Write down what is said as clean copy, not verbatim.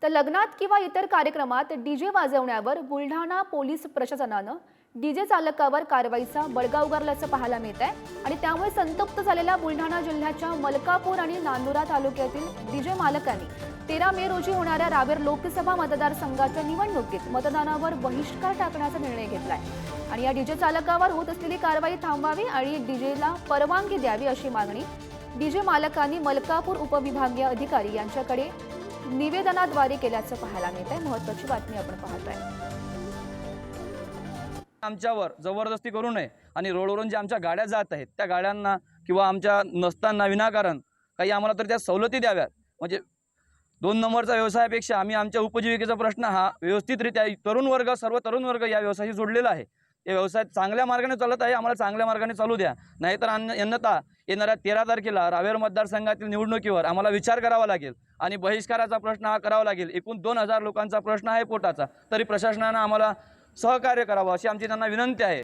तर लग्नात किंवा इतर कार्यक्रमात डीजे वाजवण्यावर बुलढाणा पोलीस प्रशासनानं डीजे चालकावर कारवाईचा बडगा उगारल्याचं पाहायला मिळत आहे आणि त्यामुळे संतप्त झालेल्या बुलढाणा जिल्ह्याच्या मलकापूर आणि नांदुरा तालुक्यातील डीजे मालकांनी 13 मे रोजी होणाऱ्या रावेर लोकसभा मतदारसंघाच्या निवडणुकीत मतदानावर बहिष्कार टाकण्याचा निर्णय घेतलाय आणि या डीजे चालकावर होत असलेली कारवाई थांबवावी आणि डीजेला परवानगी द्यावी अशी मागणी डीजे मालकांनी मलकापूर उपविभागीय अधिकारी यांच्याकडे निवेदनाद्वारे केल्याचं पाहायला मिळत आहे। महत्त्वाची बातमी आपण पाहतोय। आमच्यावर जबरदस्ती करू नये आणि रोडवरून जे आमच्या गाड्या जात आहेत त्या गाड्यांना किंवा आमच्या नसताना विनाकारण काही आम्हाला तर त्या सवलती द्याव्यात। म्हणजे 2 नंबरचा व्यवसायापेक्षा आम्ही आमच्या उपजीविकेचा प्रश्न हा व्यवस्थितरित्या सर्व तरुण वर्ग या व्यवसायाशी जोडलेला आहे। हे व्यवसाय चांगल्या मार्गाने चालत आहे, आम्हाला चांगल्या मार्गाने चालू द्या, नाहीतर अन्यथा येणाऱ्या 13 तारखेला रावेर मतदारसंघातील निवडणुकीवर आम्हाला विचार करावा लागेल आणि बहिष्काराचा प्रश्न हा करावा लागेल। एकूण 2000 लोकांचा प्रश्न आहे पोटाचा, तरी प्रशासनाने आम्हाला सहकार्य करावं अशी आमची त्यांना विनंती आहे।